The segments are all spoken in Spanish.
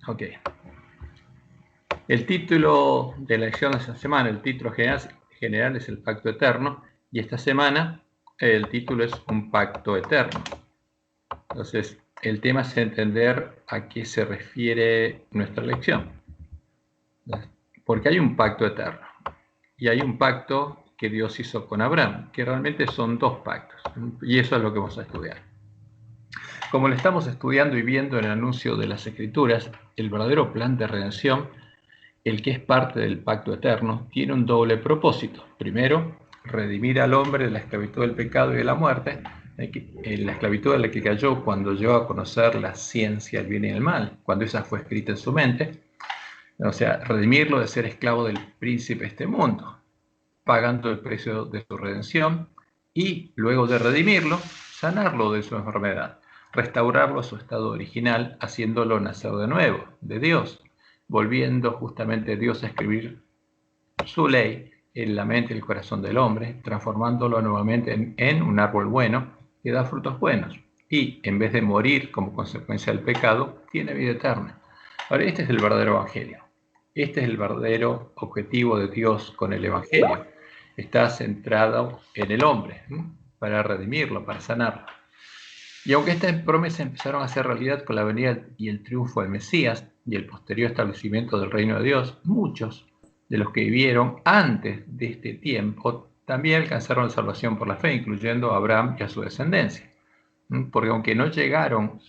Ok. El título de la lección de esta semana, el título general es el pacto eterno, y esta semana el título es un pacto eterno. Entonces, el tema es entender a qué se refiere nuestra lección. Porque hay un pacto eterno, y hay un pacto que Dios hizo con Abraham, que realmente son dos pactos, y eso es lo que vamos a estudiar. Como lo estamos estudiando y viendo en el anuncio de las Escrituras, el verdadero plan de redención, el que es parte del pacto eterno, tiene un doble propósito. Primero, redimir al hombre de la esclavitud del pecado y de la muerte, la esclavitud en la que cayó cuando llegó a conocer la ciencia del bien y el mal, cuando esa fue escrita en su mente. O sea, redimirlo de ser esclavo del príncipe de este mundo, pagando el precio de su redención, y luego de redimirlo, sanarlo de su enfermedad, restaurarlo a su estado original, haciéndolo nacer de nuevo, de Dios, volviendo justamente Dios a escribir su ley en la mente y el corazón del hombre, transformándolo nuevamente en un árbol bueno que da frutos buenos, y en vez de morir como consecuencia del pecado, tiene vida eterna. Ahora, este es el verdadero evangelio. Este es el verdadero objetivo de Dios con el evangelio. Está centrado en el hombre, para redimirlo, para sanarlo. Y aunque estas promesas empezaron a ser realidad con la venida y el triunfo del Mesías y el posterior establecimiento del reino de Dios, muchos de los que vivieron antes de este tiempo también alcanzaron la salvación por la fe, incluyendo a Abraham y a su descendencia. Porque aunque no llegaron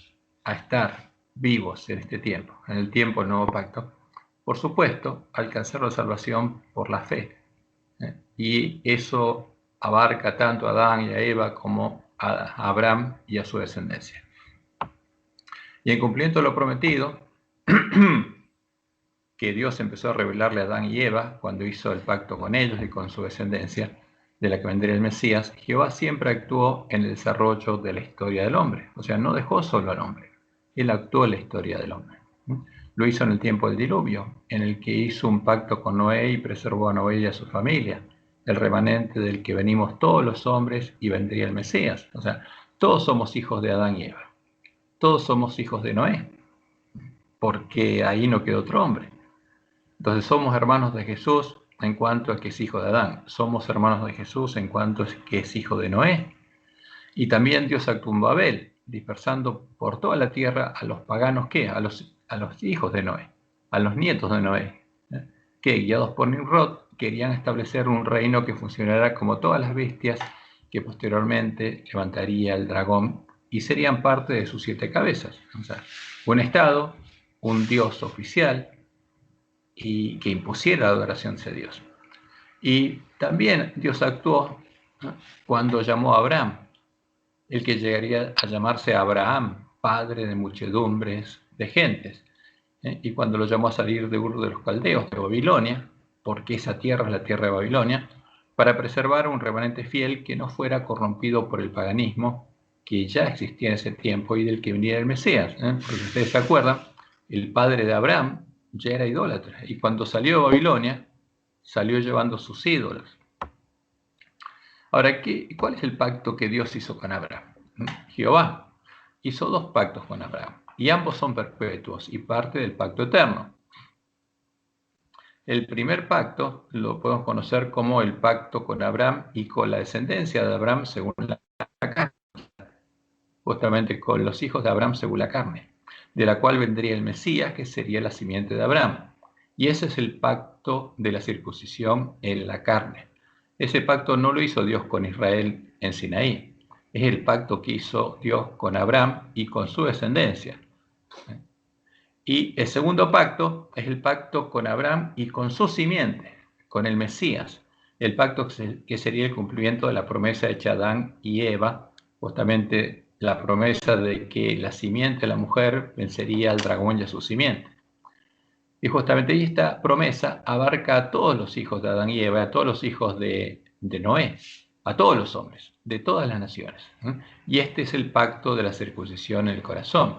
a estar vivos en este tiempo, en el tiempo del nuevo pacto, por supuesto, alcanzaron la salvación por la fe. Y eso abarca tanto a Adán y a Eva como a Abraham y a su descendencia. Y en cumplimiento de lo prometido, que Dios empezó a revelarle a Adán y Eva cuando hizo el pacto con ellos y con su descendencia, de la que vendría el Mesías, Jehová siempre actuó en el desarrollo de la historia del hombre. O sea, no dejó solo al hombre, él actuó en la historia del hombre. Lo hizo en el tiempo del diluvio, en el que hizo un pacto con Noé y preservó a Noé y a su familia, el remanente del que venimos todos los hombres y vendría el Mesías. O sea, todos somos hijos de Adán y Eva, todos somos hijos de Noé, porque ahí no quedó otro hombre. Entonces somos hermanos de Jesús en cuanto a que es hijo de Adán, somos hermanos de Jesús en cuanto a que es hijo de Noé. Y también Dios actuó en Babel, dispersando por toda la tierra a los paganos, ¿qué? A los hijos de Noé, a los nietos de Noé, que guiados por Nimrod querían establecer un reino que funcionara como todas las bestias que posteriormente levantaría el dragón y serían parte de sus 7 cabezas. O sea, un estado, un dios oficial, y que impusiera la adoración hacia Dios. Y también Dios actuó cuando llamó a Abraham, el que llegaría a llamarse Abraham, padre de muchedumbres de gentes. Y cuando lo llamó a salir de Ur de los Caldeos, de Babilonia, porque esa tierra es la tierra de Babilonia, para preservar un remanente fiel que no fuera corrompido por el paganismo que ya existía en ese tiempo y del que venía el Mesías. Porque ustedes se acuerdan, el padre de Abraham ya era idólatra, y cuando salió de Babilonia, salió llevando sus ídolos. Ahora, ¿cuál es el pacto que Dios hizo con Abraham? Jehová hizo 2 pactos con Abraham, y ambos son perpetuos y parte del pacto eterno. El primer pacto lo podemos conocer como el pacto con Abraham y con la descendencia de Abraham según la carne, justamente con los hijos de Abraham según la carne, de la cual vendría el Mesías, que sería la simiente de Abraham. Y ese es el pacto de la circuncisión en la carne. Ese pacto no lo hizo Dios con Israel en Sinaí, es el pacto que hizo Dios con Abraham y con su descendencia. Y el segundo pacto es el pacto con Abraham y con su simiente, con el Mesías, el pacto que sería el cumplimiento de la promesa hecha a Adán y Eva, justamente la promesa de que la simiente de la mujer vencería al dragón y a su simiente. Y justamente esta promesa abarca a todos los hijos de Adán y Eva, a todos los hijos de Noé, a todos los hombres, de todas las naciones. Y este es el pacto de la circuncisión en el corazón,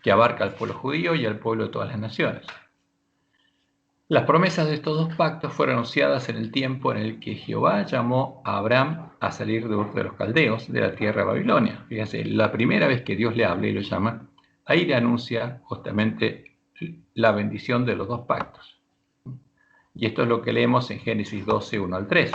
que abarca al pueblo judío y al pueblo de todas las naciones. Las promesas de estos 2 pactos fueron anunciadas en el tiempo en el que Jehová llamó a Abraham a salir de Ur de los Caldeos, de la tierra de Babilonia. Fíjense, la primera vez que Dios le habla y lo llama, Ahí le anuncia justamente la bendición de los dos pactos. Y esto es lo que leemos en Génesis 12, 1 al 3.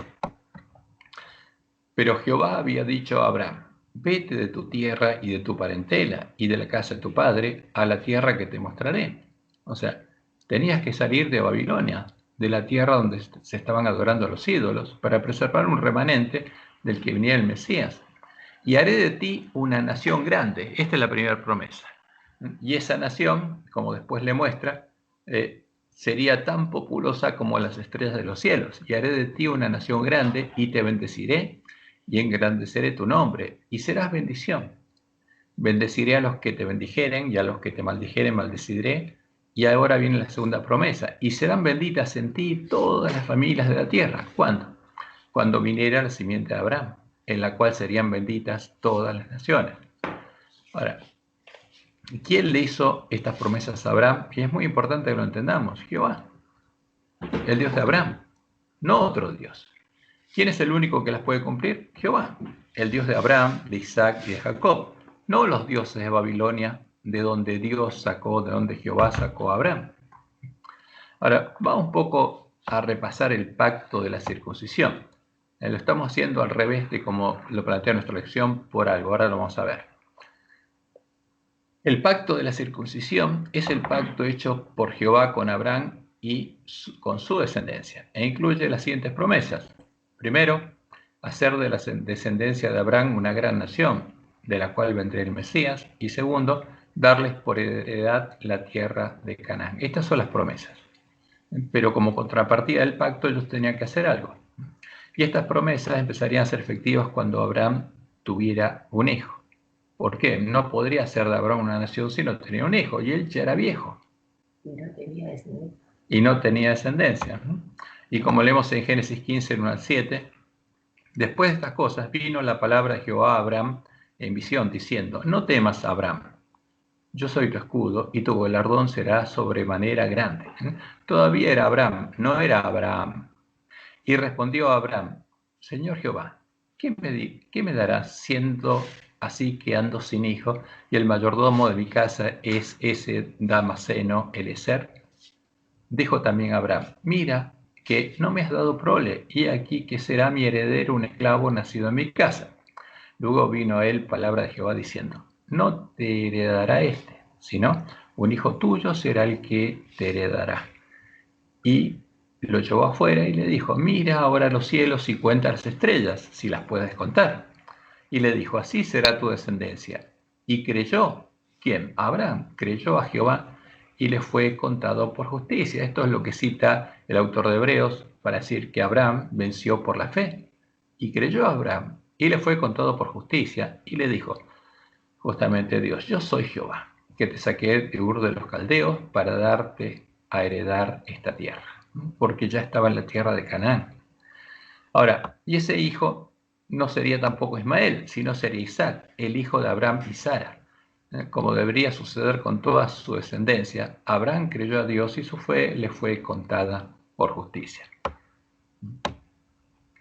Pero Jehová había dicho a Abraham: vete de tu tierra y de tu parentela y de la casa de tu padre a la tierra que te mostraré. O sea, tenías que salir de Babilonia, de la tierra donde se estaban adorando a los ídolos, para preservar un remanente del que venía el Mesías. Y haré de ti una nación grande. Esta es la primera promesa. Y esa nación, como después le muestra, sería tan populosa como las estrellas de los cielos. Y haré de ti una nación grande y te bendeciré y engrandeceré tu nombre y serás bendición. Bendeciré a los que te bendijeren y a los que te maldijeren maldeciré. Y ahora viene la segunda promesa: y serán benditas en ti todas las familias de la tierra. ¿Cuándo? Cuando viniera la simiente de Abraham, en la cual serían benditas todas las naciones. Ahora, ¿quién le hizo estas promesas a Abraham? Y es muy importante que lo entendamos: Jehová, el Dios de Abraham, no otro Dios. ¿Quién es el único que las puede cumplir? Jehová, el Dios de Abraham, de Isaac y de Jacob, no los dioses de Babilonia, de donde Jehová sacó a Abraham. Ahora, vamos un poco a repasar el pacto de la circuncisión. Lo estamos haciendo al revés de como lo plantea nuestra lección por algo. Ahora lo vamos a ver. El pacto de la circuncisión es el pacto hecho por Jehová con Abraham y con su descendencia, e incluye las siguientes promesas. Primero, hacer de la descendencia de Abraham una gran nación, de la cual vendría el Mesías. Y segundo, darles por heredad la tierra de Canaán. Estas son las promesas. Pero como contrapartida del pacto, ellos tenían que hacer algo. Y estas promesas empezarían a ser efectivas cuando Abraham tuviera un hijo. ¿Por qué? No podría ser de Abraham una nación si no tenía un hijo, y él ya era viejo. Y no tenía descendencia. Y como leemos en Génesis 15, 1 al 7, después de estas cosas vino la palabra de Jehová a Abraham en visión, diciendo: no temas, Abraham, yo soy tu escudo, y tu galardón será sobremanera grande. Todavía era Abraham, no era Abraham. Y respondió a Abraham: Señor Jehová, ¿qué me darás siendo así que ando sin hijo, y el mayordomo de mi casa es ese Damaseno Eliezer? Dijo también Abraham: mira que no me has dado prole, y aquí que será mi heredero un esclavo nacido en mi casa. Luego vino a él palabra de Jehová diciendo: no te heredará este, sino un hijo tuyo será el que te heredará. Y lo llevó afuera y le dijo: mira ahora los cielos y cuenta las estrellas, si las puedes contar. Y le dijo: así será tu descendencia. Y creyó, ¿quién? Abraham creyó a Jehová y le fue contado por justicia. Esto es lo que cita el autor de Hebreos para decir que Abraham venció por la fe. Y creyó a Abraham y le fue contado por justicia. Y le dijo justamente Dios: yo soy Jehová, que te saqué de Ur de los Caldeos para darte a heredar esta tierra, porque ya estaba en la tierra de Canaán. Ahora, y ese hijo no sería tampoco Ismael, sino sería Isaac, el hijo de Abraham y Sara. Como debería suceder con toda su descendencia, Abraham creyó a Dios y su fe le fue contada por justicia.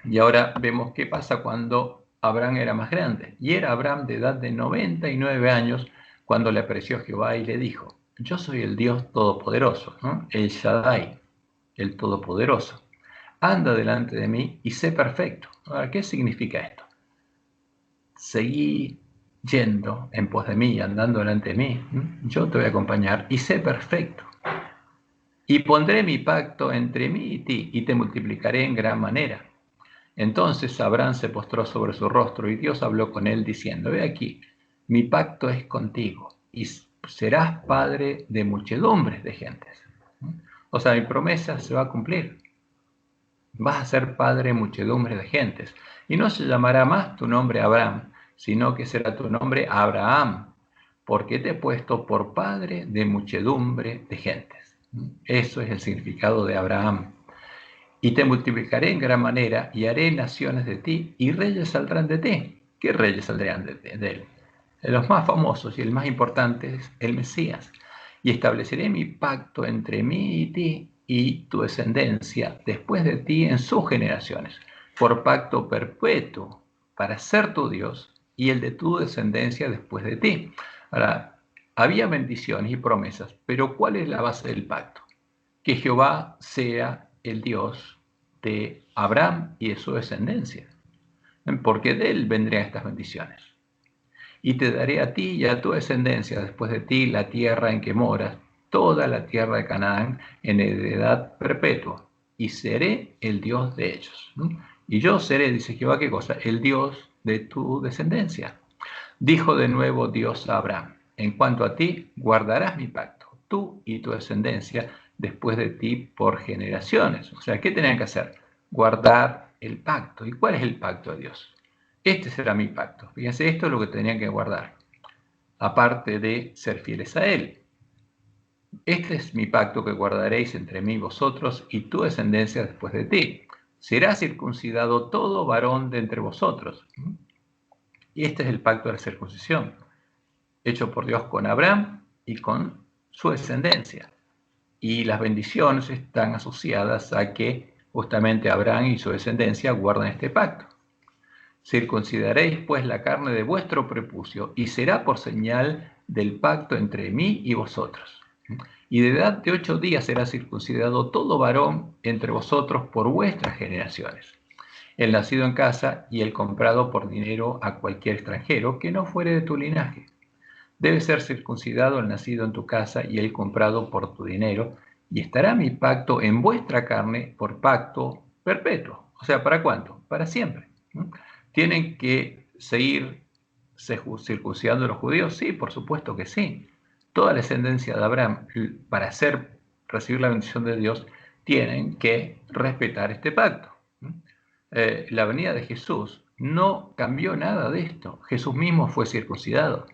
Y ahora vemos qué pasa cuando Abraham era más grande. Y era Abraham de edad de 99 años cuando le apareció Jehová y le dijo: yo soy el Dios Todopoderoso, ¿no? El Shaddai, el Todopoderoso. Anda delante de mí y sé perfecto. Ahora, ¿qué significa esto? Seguí yendo en pos de mí, andando delante de mí. Yo te voy a acompañar y sé perfecto. Y pondré mi pacto entre mí y ti y te multiplicaré en gran manera. Entonces Abraham se postró sobre su rostro y Dios habló con él diciendo: ve aquí, mi pacto es contigo y serás padre de muchedumbres de gentes. O sea, mi promesa se va a cumplir. Vas a ser padre de muchedumbres de gentes. Y no se llamará más tu nombre Abraham, sino que será tu nombre Abraham, porque te he puesto por padre de muchedumbre de gentes. Eso es el significado de Abraham. Y te multiplicaré en gran manera, y haré naciones de ti, y reyes saldrán de ti. ¿Qué reyes saldrán de él? Los más famosos y el más importante es el Mesías. Y estableceré mi pacto entre mí y ti, y tu descendencia después de ti en sus generaciones, por pacto perpetuo, para ser tu Dios, y el de tu descendencia después de ti. Ahora, había bendiciones y promesas, pero ¿cuál es la base del pacto? Que Jehová sea el Dios de Abraham y de su descendencia, porque de él vendrían estas bendiciones. Y te daré a ti y a tu descendencia después de ti la tierra en que moras, toda la tierra de Canaán en heredad perpetua, y seré el Dios de ellos. Y yo seré, dice Jehová, ¿qué cosa? El Dios de tu descendencia. Dijo de nuevo Dios a Abraham: en cuanto a ti, guardarás mi pacto, tú y tu descendencia después de ti por generaciones. O sea, ¿qué tenían que hacer? Guardar el pacto. ¿Y cuál es el pacto de Dios? Este será mi pacto. Fíjense, esto es lo que tenían que guardar, aparte de ser fieles a Él. Este es mi pacto que guardaréis entre mí y vosotros y tu descendencia después de ti. Será circuncidado todo varón de entre vosotros. Y este es el pacto de la circuncisión, hecho por Dios con Abraham y con su descendencia. Y las bendiciones están asociadas a que justamente Abraham y su descendencia guardan este pacto. Circuncidaréis pues la carne de vuestro prepucio, y será por señal del pacto entre mí y vosotros. Y de edad de 8 días será circuncidado todo varón entre vosotros por vuestras generaciones, el nacido en casa y el comprado por dinero a cualquier extranjero que no fuere de tu linaje. Debe ser circuncidado el nacido en tu casa y el comprado por tu dinero, y estará mi pacto en vuestra carne por pacto perpetuo. O sea, ¿para cuánto? Para siempre. ¿Tienen que seguir circuncidando los judíos? Sí, por supuesto que sí. Toda la descendencia de Abraham, para recibir la bendición de Dios, tienen que respetar este pacto. La venida de Jesús no cambió nada de esto. Jesús mismo fue circuncidado.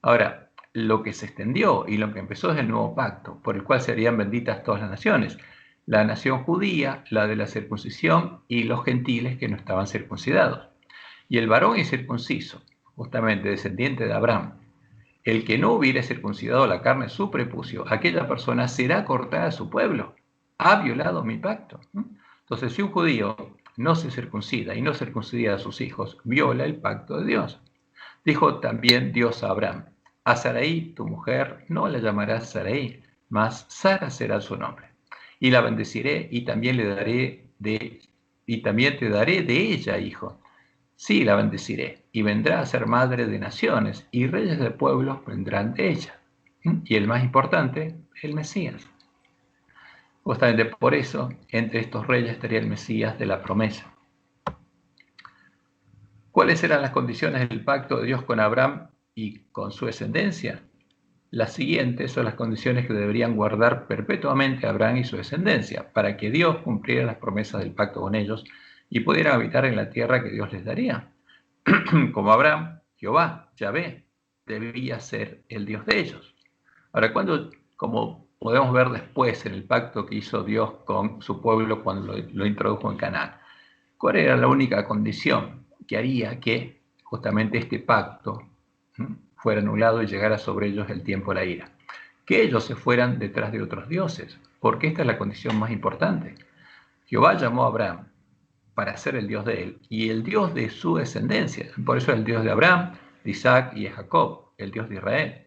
Ahora, lo que se extendió y lo que empezó es el nuevo pacto, por el cual serían benditas todas las naciones. La nación judía, la de la circuncisión, y los gentiles que no estaban circuncidados. Y el varón incircunciso, justamente descendiente de Abraham, el que no hubiere circuncidado la carne de su prepucio, aquella persona será cortada de su pueblo. Ha violado mi pacto. Entonces, si un judío no se circuncida y no circuncida a sus hijos, viola el pacto de Dios. Dijo también Dios a Abraham: a Sarai, tu mujer, no la llamarás Sarai, mas Sara será su nombre. Y la bendeciré y también te daré de ella hijo. Sí, la bendeciré, y vendrá a ser madre de naciones, y reyes de pueblos vendrán de ella. Y el más importante, el Mesías. Justamente por eso, entre estos reyes estaría el Mesías de la promesa. ¿Cuáles eran las condiciones del pacto de Dios con Abraham y con su descendencia? Las siguientes son las condiciones que deberían guardar perpetuamente Abraham y su descendencia, para que Dios cumpliera las promesas del pacto con ellos y pudieran habitar en la tierra que Dios les daría. Como Abraham, Jehová, Yahvé, debía ser el Dios de ellos. Ahora, como podemos ver después en el pacto que hizo Dios con su pueblo cuando lo introdujo en Canaán, ¿cuál era la única condición que haría que justamente este pacto fuera anulado y llegara sobre ellos el tiempo de la ira? Que ellos se fueran detrás de otros dioses, porque esta es la condición más importante. Jehová llamó a Abraham para ser el Dios de él y el Dios de su descendencia. Por eso es el Dios de Abraham, de Isaac y de Jacob, el Dios de Israel.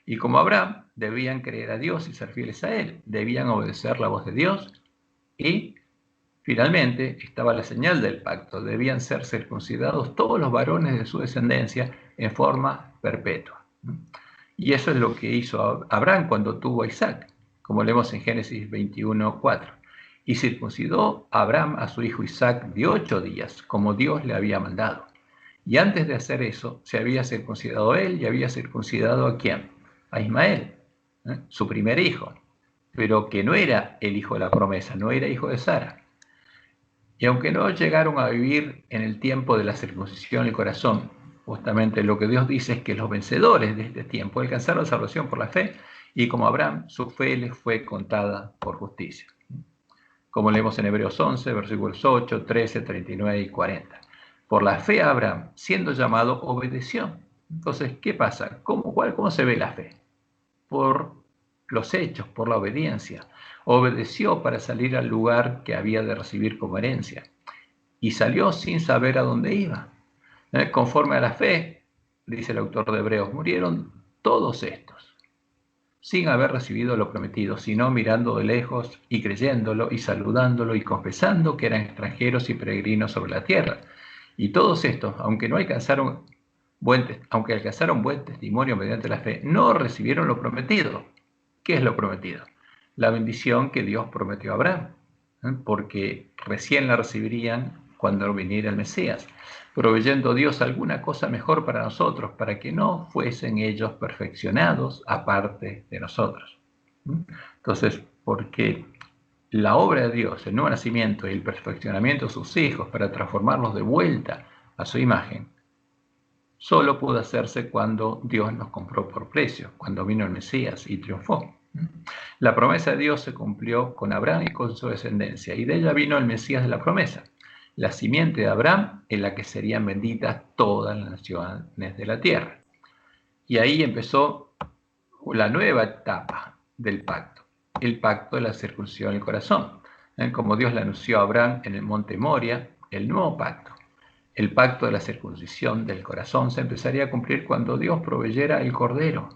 Y como Abraham, debían creer a Dios y ser fieles a él, debían obedecer la voz de Dios, y finalmente estaba la señal del pacto: debían ser circuncidados todos los varones de su descendencia en forma perpetua. Y eso es lo que hizo Abraham cuando tuvo a Isaac, como leemos en Génesis 21:4. Y circuncidó Abraham a su hijo Isaac de 8 días, como Dios le había mandado. Y antes de hacer eso, se había circuncidado él y había circuncidado ¿a quién? A Ismael, su primer hijo, pero que no era el hijo de la promesa, no era hijo de Sara. Y aunque no llegaron a vivir en el tiempo de la circuncisión del corazón, justamente lo que Dios dice es que los vencedores de este tiempo alcanzaron la salvación por la fe, y como Abraham, su fe les fue contada por justicia. Como leemos en Hebreos 11, versículos 8, 13, 39 y 40. Por la fe Abraham, siendo llamado, obedeció. Entonces, ¿qué pasa? ¿Cómo se ve la fe? Por los hechos, por la obediencia. Obedeció para salir al lugar que había de recibir como herencia, y salió sin saber a dónde iba. Conforme a la fe, dice el autor de Hebreos, murieron todos estos, sin haber recibido lo prometido, sino mirando de lejos y creyéndolo y saludándolo y confesando que eran extranjeros y peregrinos sobre la tierra. Y todos estos, aunque alcanzaron buen testimonio mediante la fe, no recibieron lo prometido. ¿Qué es lo prometido? La bendición que Dios prometió a Abraham, porque recién la recibirían cuando viniera el Mesías, proveyendo Dios alguna cosa mejor para nosotros, para que no fuesen ellos perfeccionados aparte de nosotros. Entonces, porque la obra de Dios, el nuevo nacimiento y el perfeccionamiento de sus hijos para transformarlos de vuelta a su imagen, solo pudo hacerse cuando Dios nos compró por precio, cuando vino el Mesías y triunfó. La promesa de Dios se cumplió con Abraham y con su descendencia, y de ella vino el Mesías de la promesa, la simiente de Abraham en la que serían benditas todas las naciones de la tierra. Y ahí empezó la nueva etapa del pacto, el pacto de la circuncisión del corazón. Como Dios le anunció a Abraham en el monte Moria, el nuevo pacto. El pacto de la circuncisión del corazón se empezaría a cumplir cuando Dios proveyera el cordero,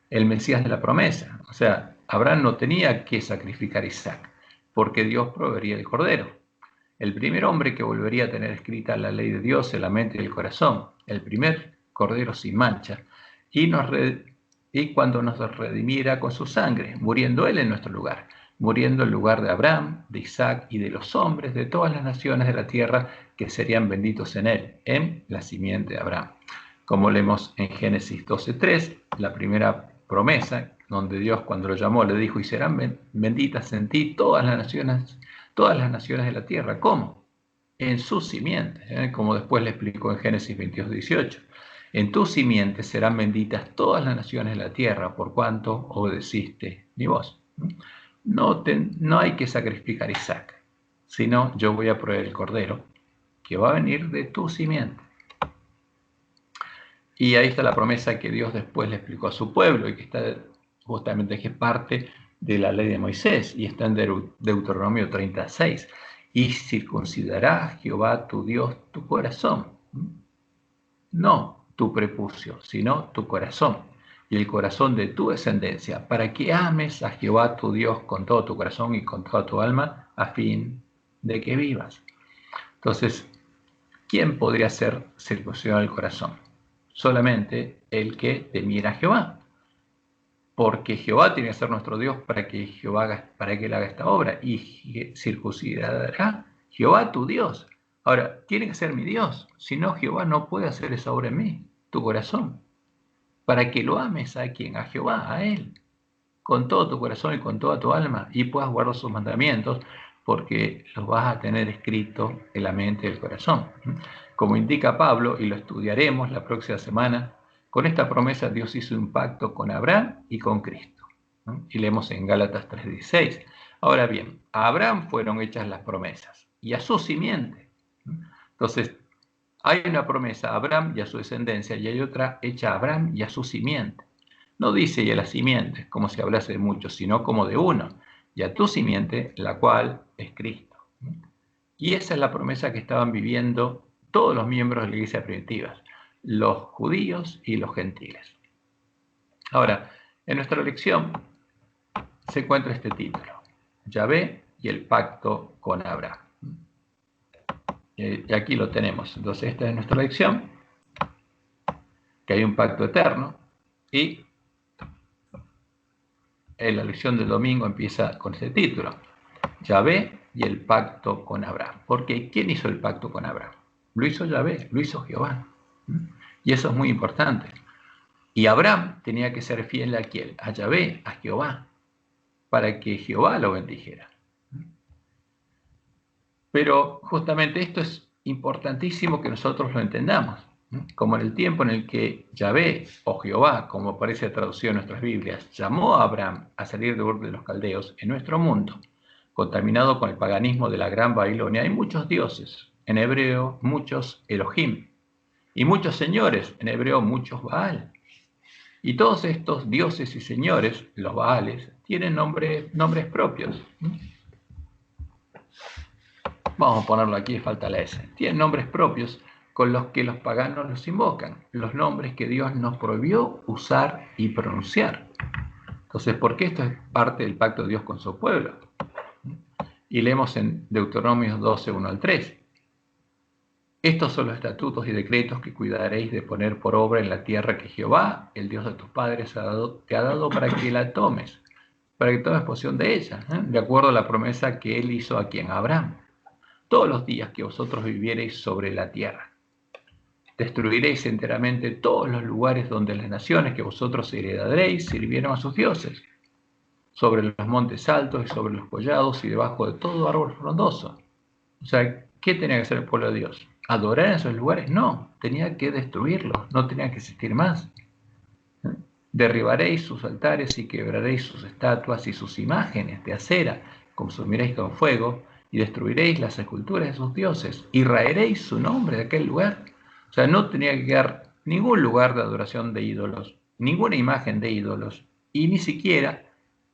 el Mesías de la promesa. O sea, Abraham no tenía que sacrificar a Isaac, porque Dios proveería el cordero. El primer hombre que volvería a tener escrita la ley de Dios en la mente y el corazón, el primer cordero sin mancha, y cuando nos redimiera con su sangre, muriendo él en nuestro lugar, muriendo en lugar de Abraham, de Isaac y de los hombres de todas las naciones de la tierra que serían benditos en él, en la simiente de Abraham. Como leemos en Génesis 12:3, la primera promesa, donde Dios cuando lo llamó le dijo, y serán benditas en ti todas las naciones de la tierra. ¿Cómo? En su simiente, como después le explicó en Génesis 22:18. En tu simiente serán benditas todas las naciones de la tierra, por cuanto obedeciste mi voz. No hay que sacrificar a Isaac, sino yo voy a proveer el cordero, que va a venir de tu simiente. Y ahí está la promesa que Dios después le explicó a su pueblo, y que está justamente que es parte de la ley de Moisés, y está en Deuteronomio 36. Y circuncidará Jehová tu Dios tu corazón. No tu prepucio, sino tu corazón y el corazón de tu descendencia, para que ames a Jehová tu Dios con todo tu corazón y con toda tu alma, a fin de que vivas. Entonces, ¿quién podría ser circuncidado el corazón? Solamente el que temiera a Jehová, porque Jehová tiene que ser nuestro Dios para que él haga esta obra, y circuncidará Jehová tu Dios. Ahora, tiene que ser mi Dios, si no Jehová no puede hacer esa obra en mí, tu corazón, para que lo ames a quien, a Jehová, a él, con todo tu corazón y con toda tu alma, y puedas guardar sus mandamientos, porque los vas a tener escrito en la mente y el corazón. Como indica Pablo, y lo estudiaremos la próxima semana, con esta promesa Dios hizo un pacto con Abraham y con Cristo. Y leemos en Gálatas 3:16. Ahora bien, a Abraham fueron hechas las promesas, y a su simiente. Entonces, hay una promesa a Abraham y a su descendencia, y hay otra hecha a Abraham y a su simiente. No dice y a la simiente, como si hablase de muchos, sino como de uno, y a tu simiente, la cual es Cristo. Y esa es la promesa que estaban viviendo todos los miembros de la iglesia primitiva, los judíos y los gentiles. Ahora, en nuestra lección se encuentra este título, Yahvé y el pacto con Abraham. Y aquí lo tenemos. Entonces, esta es nuestra lección, que hay un pacto eterno, y en la lección del domingo empieza con este título, Yahvé y el pacto con Abraham. Porque ¿quién hizo el pacto con Abraham? Lo hizo Yahvé, lo hizo Jehová. Y eso es muy importante. Y Abraham tenía que ser fiel a quién, a Yahvé, a Jehová, para que Jehová lo bendijera. Pero justamente esto es importantísimo que nosotros lo entendamos. Como en el tiempo en el que Yahvé o Jehová, como aparece traducido en nuestras Biblias, llamó a Abraham a salir de Ur de los Caldeos, en nuestro mundo, contaminado con el paganismo de la Gran Babilonia, hay muchos dioses, en hebreo muchos Elohim, y muchos señores, en hebreo muchos Baal. Y todos estos dioses y señores, los Baales, tienen nombres propios. Vamos a ponerlo aquí, falta la S. Tienen nombres propios con los que los paganos los invocan, los nombres que Dios nos prohibió usar y pronunciar. Entonces, ¿por qué esto es parte del pacto de Dios con su pueblo? Y leemos en Deuteronomio 12, 1 al 3. Estos son los estatutos y decretos que cuidaréis de poner por obra en la tierra que Jehová, el Dios de tus padres, te ha dado para que la tomes, para que tomes posesión de ella, de acuerdo a la promesa que él hizo a quien Abraham. Todos los días que vosotros viviereis sobre la tierra, destruiréis enteramente todos los lugares donde las naciones que vosotros heredaréis sirvieron a sus dioses, sobre los montes altos y sobre los collados y debajo de todo árbol frondoso. O sea, ¿qué tenía que hacer el pueblo de Dios? ¿Adorar en esos lugares? No, tenía que destruirlos, no tenían que existir más. Derribaréis sus altares y quebraréis sus estatuas y sus imágenes de acera, consumiréis con fuego y destruiréis las esculturas de sus dioses y raeréis su nombre de aquel lugar. O sea, no tenía que quedar ningún lugar de adoración de ídolos, ninguna imagen de ídolos, y ni siquiera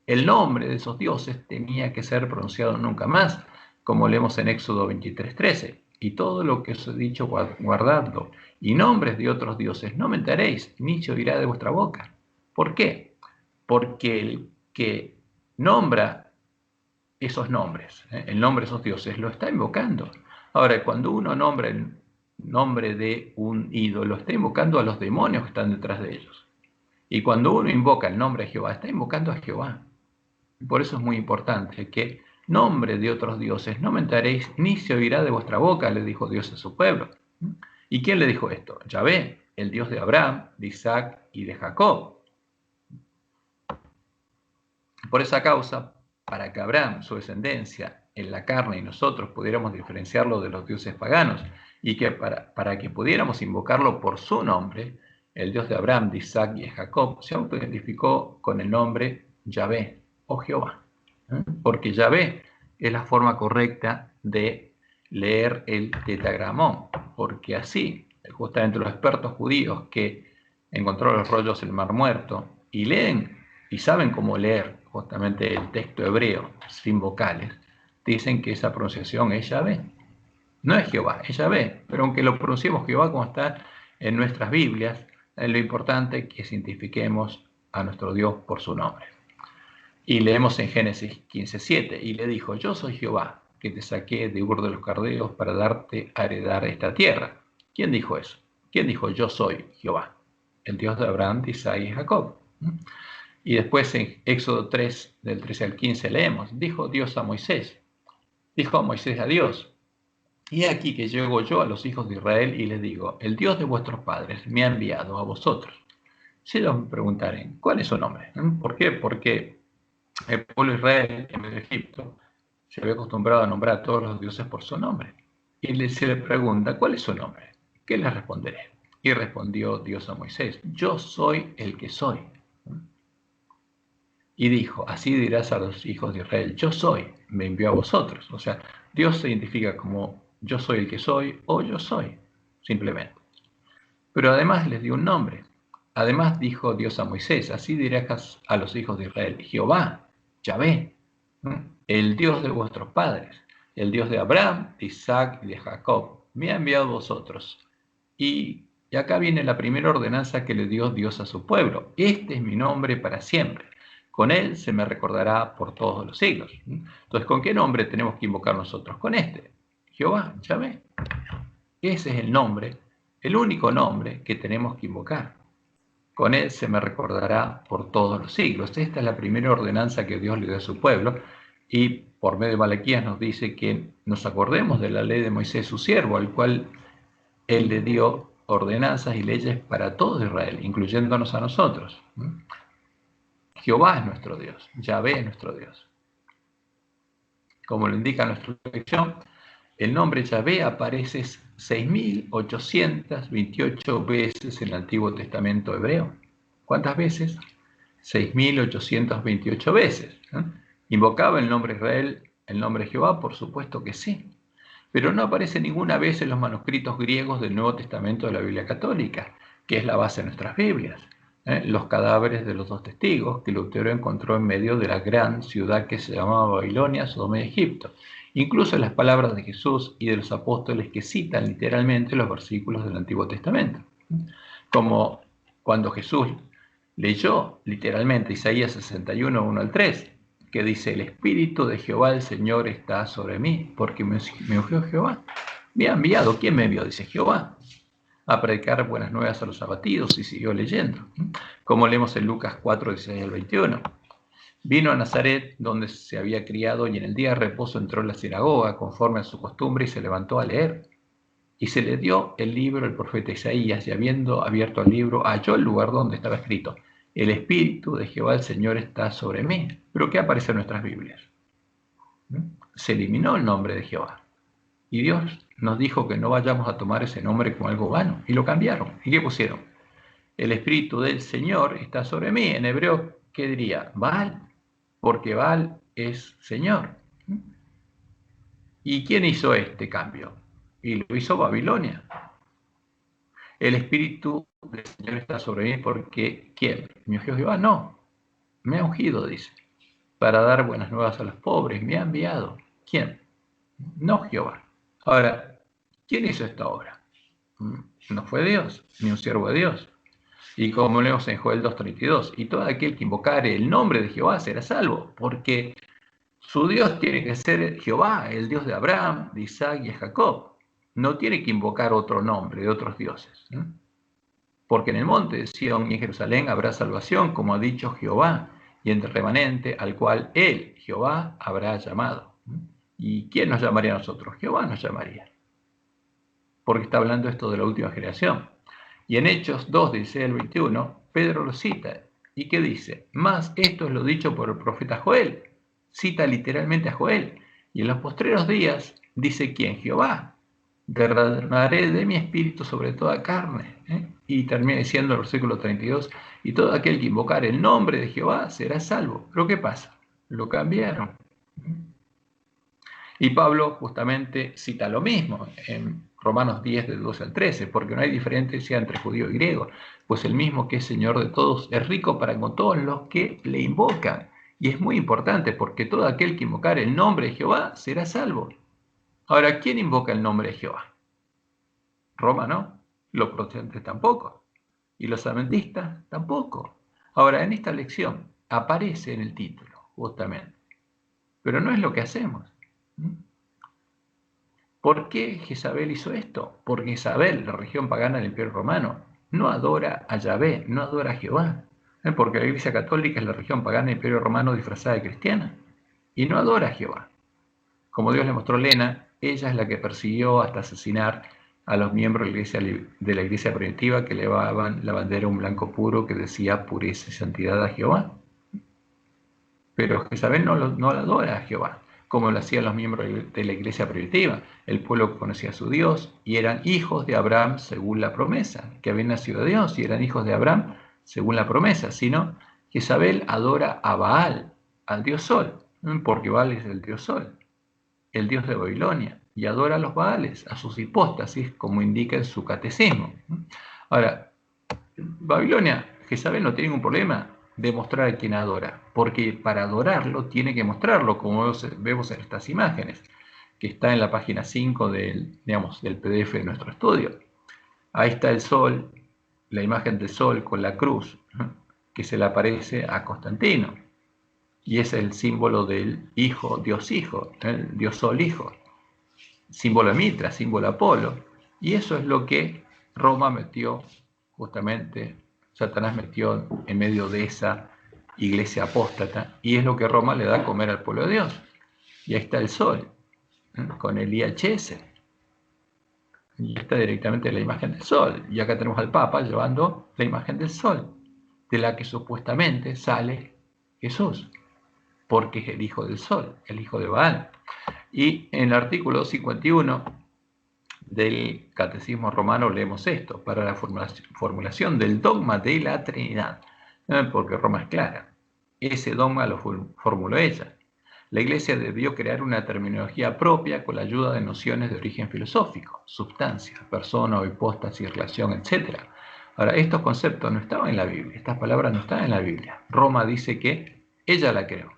el nombre de esos dioses tenía que ser pronunciado nunca más, como leemos en Éxodo 23:13. Y todo lo que os he dicho, guardadlo, y nombres de otros dioses no mentaréis, ni se oirá de vuestra boca. ¿Por qué? Porque el que nombra esos nombres, el nombre de esos dioses, lo está invocando. Ahora, cuando uno nombra el nombre de un ídolo, está invocando a los demonios que están detrás de ellos. Y cuando uno invoca el nombre de Jehová, está invocando a Jehová. Por eso es muy importante que nombre de otros dioses no mentaréis, ni se oirá de vuestra boca, le dijo Dios a su pueblo. ¿Y quién le dijo esto? Yahvé, el Dios de Abraham, de Isaac y de Jacob. Por esa causa, para que Abraham, su descendencia, en la carne y nosotros pudiéramos diferenciarlo de los dioses paganos y que para que pudiéramos invocarlo por su nombre, el Dios de Abraham, de Isaac y de Jacob, se autoidentificó con el nombre Yahvé o Jehová. Porque Yahvé es la forma correcta de leer el tetragramón, porque así, justamente los expertos judíos que encontraron los rollos del Mar Muerto y leen y saben cómo leer justamente el texto hebreo sin vocales, dicen que esa pronunciación es Yahvé. No es Jehová, es Yahvé, pero aunque lo pronunciemos Jehová como está en nuestras Biblias, lo importante es que identifiquemos a nuestro Dios por su nombre. Y leemos en Génesis 15:7, y le dijo, yo soy Jehová, que te saqué de Ur de los Caldeos para darte a heredar esta tierra. ¿Quién dijo eso? ¿Quién dijo yo soy Jehová? El Dios de Abraham, de Isaac y Jacob. Y después en Éxodo 3, del 13 al 15 leemos, dijo Dios a Moisés, dijo a Moisés a Dios, y aquí que llego yo a los hijos de Israel y les digo, el Dios de vuestros padres me ha enviado a vosotros. Si ellos me preguntaren, ¿cuál es su nombre? ¿Por qué? Porque el pueblo de Israel en medio de Egipto se había acostumbrado a nombrar a todos los dioses por su nombre. Y se le pregunta, ¿cuál es su nombre? ¿Qué les responderé? Y respondió Dios a Moisés, yo soy el que soy. Y dijo, así dirás a los hijos de Israel, yo soy, me envió a vosotros. O sea, Dios se identifica como yo soy el que soy o yo soy, simplemente. Pero además les dio un nombre. Además dijo Dios a Moisés, así dirás a los hijos de Israel, Jehová, Yahvé, el Dios de vuestros padres, el Dios de Abraham, de Isaac y de Jacob, me ha enviado a vosotros. Y acá viene la primera ordenanza que le dio Dios a su pueblo. Este es mi nombre para siempre. Con él se me recordará por todos los siglos. Entonces, ¿con qué nombre tenemos que invocar nosotros? Con este, Jehová, Yahvé. Ese es el nombre, el único nombre que tenemos que invocar. Con él se me recordará por todos los siglos. Esta es la primera ordenanza que Dios le dio a su pueblo y por medio de Malaquías nos dice que nos acordemos de la ley de Moisés, su siervo, al cual él le dio ordenanzas y leyes para todo Israel, incluyéndonos a nosotros. Jehová es nuestro Dios, Yahvé es nuestro Dios. Como lo indica nuestra lección, el nombre Yahvé aparece 6.828 veces en el Antiguo Testamento hebreo. ¿Cuántas veces? 6.828 veces. ¿Invocaba el nombre Israel, el nombre de Jehová? Por supuesto que sí. Pero no aparece ninguna vez en los manuscritos griegos del Nuevo Testamento de la Biblia Católica, que es la base de nuestras Biblias. Los cadáveres de los dos testigos que Lutero encontró en medio de la gran ciudad que se llamaba Babilonia, Sodoma y Egipto. incluso las palabras de Jesús y de los apóstoles que citan literalmente los versículos del Antiguo Testamento. Como cuando Jesús leyó literalmente Isaías 61, 1 al 3, que dice: el Espíritu de Jehová el Señor está sobre mí, porque me ungió Jehová. Me ha enviado. ¿Quién me envió? Dice Jehová, a predicar buenas nuevas a los abatidos, y siguió leyendo. Como leemos en Lucas 4, 16 al 21. Vino a Nazaret, donde se había criado, y en el día de reposo entró en la sinagoga, conforme a su costumbre, y se levantó a leer. Y se le dio el libro del profeta Isaías, y habiendo abierto el libro, halló el lugar donde estaba escrito: el Espíritu de Jehová el Señor está sobre mí. ¿Pero qué aparece en nuestras Biblias? Se eliminó el nombre de Jehová. Y Dios nos dijo que no vayamos a tomar ese nombre como algo vano. Y lo cambiaron. ¿Y qué pusieron? El Espíritu del Señor está sobre mí. En hebreo, ¿qué diría? Baal. Porque Baal es Señor. ¿Y quién hizo este cambio? Y lo hizo Babilonia. El Espíritu del Señor está sobre mí porque ¿quién? ¿Me ungió Jehová? No. Me ha ungido, dice, para dar buenas nuevas a los pobres. Me ha enviado. ¿Quién? No Jehová. Ahora, ¿quién hizo esta obra? No fue Dios, ni un siervo de Dios. Y como leemos en Joel 2:32, y todo aquel que invocare el nombre de Jehová será salvo, porque su Dios tiene que ser Jehová, el Dios de Abraham, de Isaac y de Jacob. No tiene que invocar otro nombre de otros dioses. Porque en el monte de Sión y en Jerusalén habrá salvación, como ha dicho Jehová, y entre el remanente al cual él, Jehová, habrá llamado. ¿Y quién nos llamaría a nosotros? Jehová nos llamaría. Porque está hablando esto de la última generación. Y en Hechos 2, 16 al 21, Pedro lo cita. ¿Y qué dice? Más esto es lo dicho por el profeta Joel. Cita literalmente a Joel. Y en los postreros días, dice ¿quién? Jehová. Derramaré de mi espíritu sobre toda carne. Y termina diciendo el versículo 32, y todo aquel que invocar el nombre de Jehová será salvo. ¿Pero qué pasa? Lo cambiaron. Y Pablo justamente cita lo mismo en Romanos 10, del 12 al 13, porque no hay diferencia entre judío y griego, pues el mismo que es Señor de todos es rico para con todos los que le invocan. Y es muy importante, porque todo aquel que invocar el nombre de Jehová será salvo. Ahora, ¿quién invoca el nombre de Jehová? Roma no, los protestantes tampoco, y los adventistas tampoco. Ahora, en esta lección aparece en el título, justamente, pero no es lo que hacemos. ¿Por qué Jezabel hizo esto? Porque Jezabel, la región pagana del Imperio Romano, no adora a Yahvé, no adora a Jehová. Porque la Iglesia Católica es la región pagana del Imperio Romano disfrazada de cristiana y no adora a Jehová. Como Dios le mostró a Lena, ella es la que persiguió hasta asesinar a los miembros de la iglesia primitiva que llevaban la bandera un blanco puro que decía pureza y santidad a Jehová. Pero Jezabel no adora a Jehová, como lo hacían los miembros de la iglesia primitiva. El pueblo conocía a su Dios y eran hijos de Abraham según la promesa, que habían nacido de Dios y eran hijos de Abraham según la promesa, sino Jezabel adora a Baal, al dios Sol, porque Baal es el dios Sol, el dios de Babilonia, y adora a los Baales, a sus hipóstasis, como indica en su catecismo. Ahora, Babilonia, Jezabel no tiene ningún problema de mostrar a quien adora, porque para adorarlo tiene que mostrarlo, como vemos en estas imágenes, que está en la página 5 del PDF de nuestro estudio. Ahí está el sol, la imagen del sol con la cruz, que se le aparece a Constantino, y es el símbolo del hijo, Dios hijo, el Dios sol hijo, símbolo de Mitra, símbolo de Apolo, y eso es lo que Roma metió justamente, Satanás metió en medio de esa iglesia apóstata, y es lo que Roma le da a comer al pueblo de Dios. Y ahí está el sol, con el IHS, y está directamente la imagen del sol, y acá tenemos al Papa llevando la imagen del sol, de la que supuestamente sale Jesús, porque es el hijo del sol, el hijo de Baal. Y en el artículo 51 del Catecismo Romano leemos esto: para la formulación del dogma de la Trinidad, porque Roma es clara, ese dogma lo formuló ella. La Iglesia debió crear una terminología propia con la ayuda de nociones de origen filosófico, sustancia, persona o hipóstasis, relación, etc. Ahora, estos conceptos no estaban en la Biblia, estas palabras no estaban en la Biblia. Roma dice que ella la creó.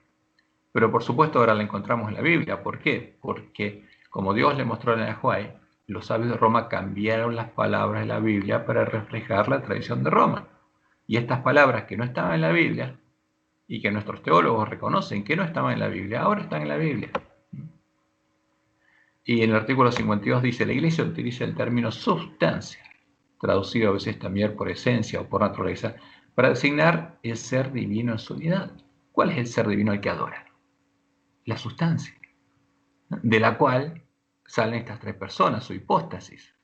Pero por supuesto ahora la encontramos en la Biblia. ¿Por qué? Porque como Dios le mostró en el Ajuay, los sabios de Roma cambiaron las palabras de la Biblia para reflejar la tradición de Roma. Y estas palabras que no estaban en la Biblia y que nuestros teólogos reconocen que no estaban en la Biblia, ahora están en la Biblia. Y en el artículo 52 dice, la Iglesia utiliza el término sustancia, traducido a veces también por esencia o por naturaleza, para designar el ser divino en su unidad. ¿Cuál es el ser divino al que adora? La sustancia, de la cual salen estas tres personas, su hipóstasis.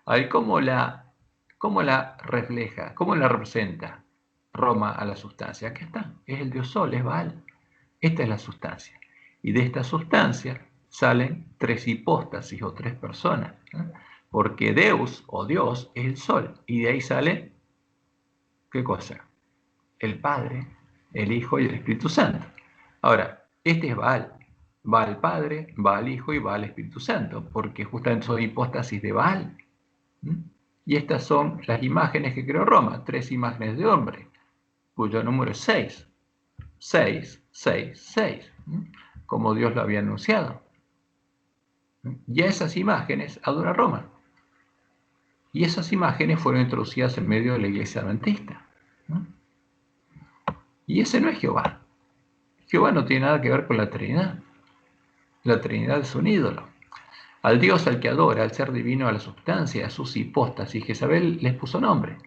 A ver, ¿cómo la refleja? ¿Cómo la representa Roma a la sustancia? Aquí está, es el dios Sol, es Baal. Esta es la sustancia. Y de esta sustancia salen tres hipóstasis o tres personas. Porque Deus o Dios es el Sol. Y de ahí sale, ¿qué cosa? El Padre, el Hijo y el Espíritu Santo. Ahora, este es Baal. Baal Padre, Baal Hijo y Baal Espíritu Santo. Porque justamente son hipóstasis de Baal. Y estas son las imágenes que creó Roma. Tres imágenes de hombre, cuyo número es 6. 6, 6, 6, como Dios lo había anunciado. Y a esas imágenes adora Roma. Y esas imágenes fueron introducidas en medio de la iglesia adventista. Y ese no es Jehová. Jehová no tiene nada que ver con la Trinidad. La Trinidad es un ídolo. Al Dios al que adora, al ser divino, a la sustancia, a sus hipóstasis, Jezabel les puso nombre.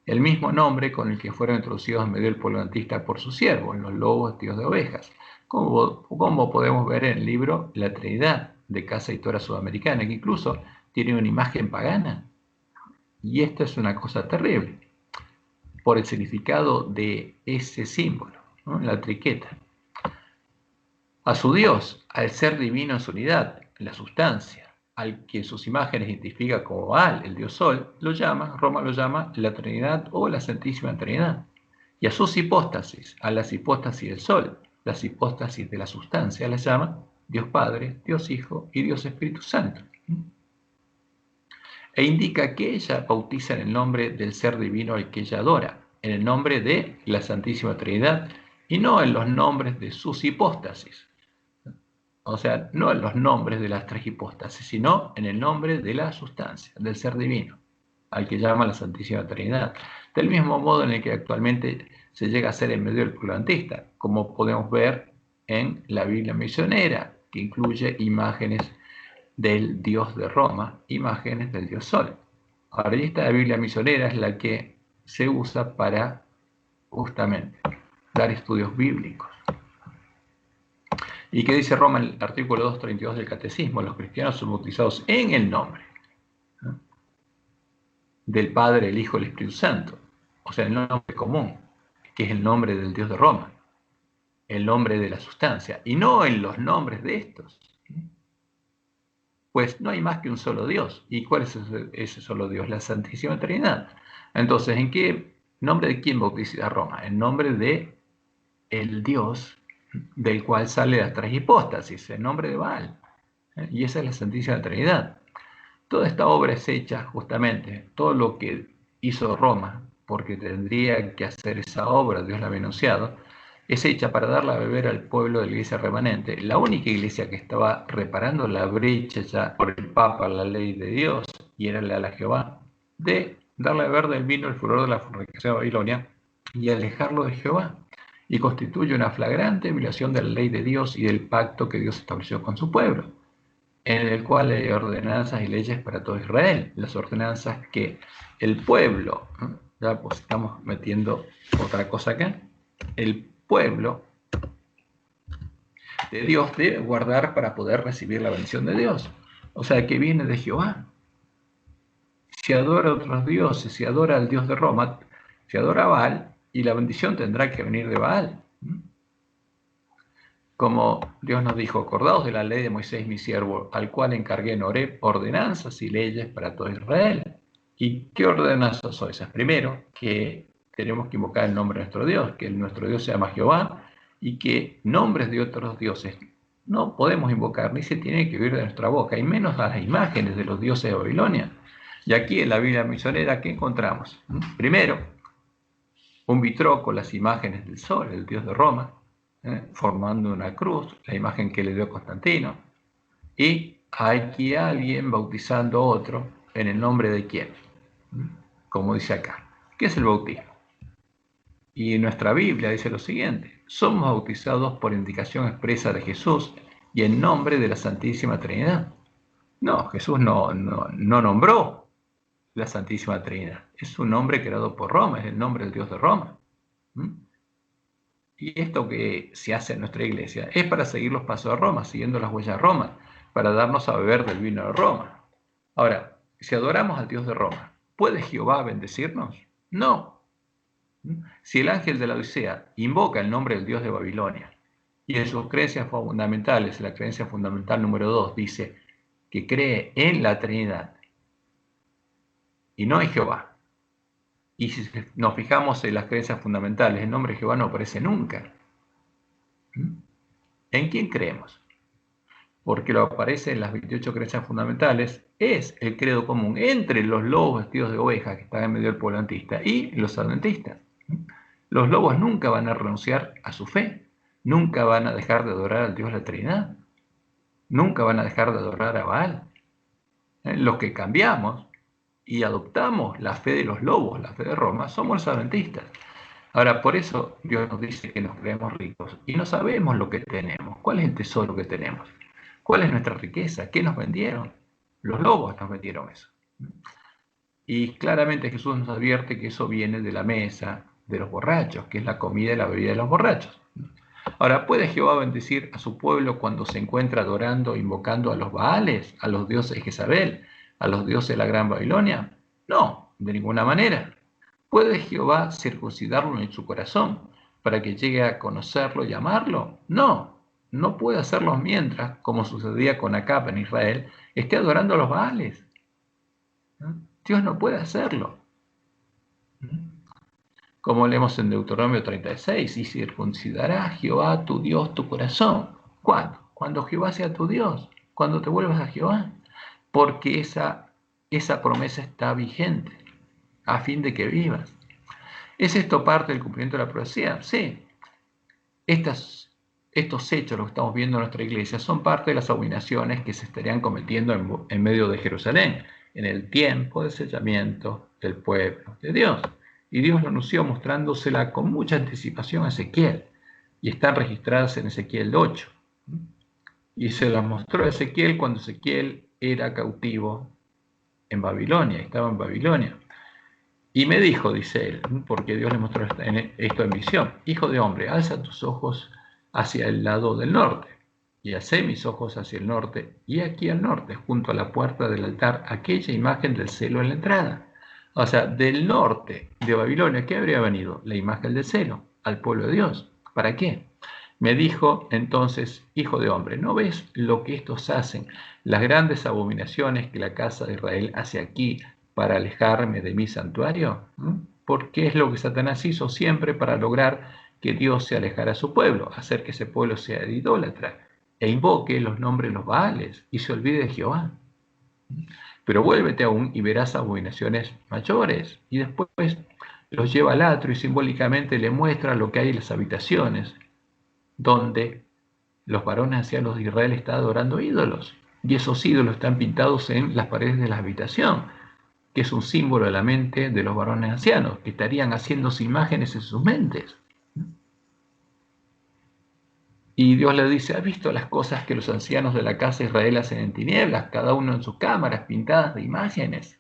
El mismo nombre con el que fueron introducidos en medio del pueblo adventista por su siervo, en los lobos tíos de ovejas. Como podemos ver en el libro La Trinidad, de Casa Editora Sudamericana, que incluso tiene una imagen pagana. Y esto es una cosa terrible, por el significado de ese símbolo, ¿no? La triqueta. A su Dios, al ser divino en su unidad, la sustancia, al que sus imágenes identifica como Baal, el dios Sol, Roma lo llama la Trinidad o la Santísima Trinidad. Y a sus hipóstasis, a las hipóstasis del Sol, las hipóstasis de la sustancia, las llama Dios Padre, Dios Hijo y Dios Espíritu Santo. E indica que ella bautiza en el nombre del ser divino al que ella adora, en el nombre de la Santísima Trinidad y no en los nombres de sus hipóstasis. O sea, no en los nombres de las tres hipóstasis, sino en el nombre de la sustancia, del ser divino, al que llama la Santísima Trinidad. Del mismo modo en el que actualmente se llega a hacer en medio del pueblo adventista, como podemos ver en la Biblia misionera, que incluye imágenes del Dios de Roma, imágenes del Dios Sol. Ahora, esta Biblia misionera es la que se usa para justamente dar estudios bíblicos. ¿Y qué dice Roma en el artículo 232 del Catecismo? Los cristianos son bautizados en el nombre del Padre, el Hijo y el Espíritu Santo. O sea, el nombre común, que es el nombre del Dios de Roma, el nombre de la sustancia, y no en los nombres de estos. Pues no hay más que un solo Dios. ¿Y cuál es ese solo Dios? La Santísima Trinidad. Entonces, ¿en qué nombre de quién bautiza Roma? En nombre de el Dios del cual sale las tres hipóstasis, el nombre de Baal. Y esa es la Santísima Trinidad. Toda esta obra es hecha justamente, todo lo que hizo Roma, porque tendría que hacer esa obra, Dios la había anunciado, es hecha para darla a beber al pueblo de la iglesia remanente, la única iglesia que estaba reparando la brecha ya por el Papa, la ley de Dios, y era la de Jehová, de darle a beber del vino el furor de la fornicación de Babilonia y alejarlo de Jehová. Y constituye una flagrante violación de la ley de Dios y del pacto que Dios estableció con su pueblo, en el cual hay ordenanzas y leyes para todo Israel. Las ordenanzas que el pueblo, ya pues estamos metiendo otra cosa acá, el pueblo de Dios debe guardar para poder recibir la bendición de Dios. O sea, que viene de Jehová. Si adora a otros dioses, si adora al Dios de Roma, si adora a Baal, y la bendición tendrá que venir de Baal. Como Dios nos dijo, acordaos de la ley de Moisés mi siervo, al cual encargué en Horeb ordenanzas y leyes para todo Israel. ¿Y qué ordenanzas son esas? Primero, que tenemos que invocar el nombre de nuestro Dios, que nuestro Dios se llama Jehová, y que nombres de otros dioses no podemos invocar, ni se tiene que oír de nuestra boca, y menos a las imágenes de los dioses de Babilonia. Y aquí en la Biblia misionera, ¿qué encontramos? Primero, un vitró con las imágenes del sol, el dios de Roma, formando una cruz, la imagen que le dio Constantino. Y aquí alguien bautizando a otro en el nombre de quién, como dice acá. ¿Qué es el bautismo? Y nuestra Biblia dice lo siguiente: somos bautizados por indicación expresa de Jesús y en nombre de la Santísima Trinidad. No, Jesús no nombró la Santísima Trinidad. Es un nombre creado por Roma, es el nombre del Dios de Roma. Y esto que se hace en nuestra iglesia es para seguir los pasos de Roma, siguiendo las huellas de Roma, para darnos a beber del vino de Roma. Ahora, si adoramos al Dios de Roma, ¿puede Jehová bendecirnos? No. Si el ángel de la Odisea invoca el nombre del Dios de Babilonia y en sus creencias fundamentales, la creencia fundamental número 2, dice que cree en la Trinidad y no en Jehová, y si nos fijamos en las creencias fundamentales, el nombre de Jehová no aparece nunca. ¿En quién creemos? Porque lo aparece en las 28 creencias fundamentales, es el credo común entre los lobos vestidos de oveja que están en medio del pueblo adventista y los adventistas. Los lobos nunca van a renunciar a su fe, nunca van a dejar de adorar al Dios de la Trinidad, nunca van a dejar de adorar a Baal. Los que cambiamos y adoptamos la fe de los lobos, la fe de Roma, somos los adventistas. Ahora, por eso Dios nos dice que nos creemos ricos y no sabemos lo que tenemos. ¿Cuál es el tesoro que tenemos? ¿Cuál es nuestra riqueza? ¿Qué nos vendieron? Los lobos nos vendieron eso. Y claramente Jesús nos advierte que eso viene de la mesa de los borrachos, que es la comida y la bebida de los borrachos. Ahora, ¿puede Jehová bendecir a su pueblo cuando se encuentra adorando, invocando a los Baales, a los dioses de Jezabel, a los dioses de la Gran Babilonia? No, de ninguna manera. ¿Puede Jehová circuncidarlo en su corazón para que llegue a conocerlo y amarlo? No, no puede hacerlo mientras, como sucedía con Acab en Israel, esté adorando a los Baales. Dios no puede hacerlo. Como leemos en Deuteronomio 36, y circuncidará Jehová tu Dios tu corazón. ¿Cuándo? Cuando Jehová sea tu Dios, cuando te vuelvas a Jehová, porque esa promesa está vigente, a fin de que vivas. ¿Es esto parte del cumplimiento de la profecía? Sí. Estos hechos, lo que estamos viendo en nuestra iglesia, son parte de las abominaciones que se estarían cometiendo en medio de Jerusalén, en el tiempo de sellamiento del pueblo de Dios. Y Dios lo anunció mostrándosela con mucha anticipación a Ezequiel, y están registradas en Ezequiel 8. Y se las mostró a Ezequiel cuando Ezequiel era cautivo en Babilonia, estaba en Babilonia. Y me dijo, dice él, porque Dios le mostró esto en visión: hijo de hombre, alza tus ojos hacia el lado del norte. Y alcé mis ojos hacia el norte, y aquí al norte, junto a la puerta del altar, aquella imagen del celo en la entrada. O sea, del norte de Babilonia, ¿qué habría venido? La imagen del celo, al pueblo de Dios. ¿Para qué? Me dijo entonces, hijo de hombre, ¿no ves lo que estos hacen? Las grandes abominaciones que la casa de Israel hace aquí para alejarme de mi santuario. Porque es lo que Satanás hizo siempre para lograr que Dios se alejara a su pueblo, hacer que ese pueblo sea idólatra e invoque los nombres de los Baales y se olvide de Jehová. Pero vuélvete aún y verás abominaciones mayores. Y después los lleva al atrio y simbólicamente le muestra lo que hay en las habitaciones, donde los varones ancianos de Israel están adorando ídolos. Y esos ídolos están pintados en las paredes de la habitación, que es un símbolo de la mente de los varones ancianos, que estarían haciéndose imágenes en sus mentes. Y Dios le dice: ¿has visto las cosas que los ancianos de la casa de Israel hacen en tinieblas, cada uno en sus cámaras pintadas de imágenes?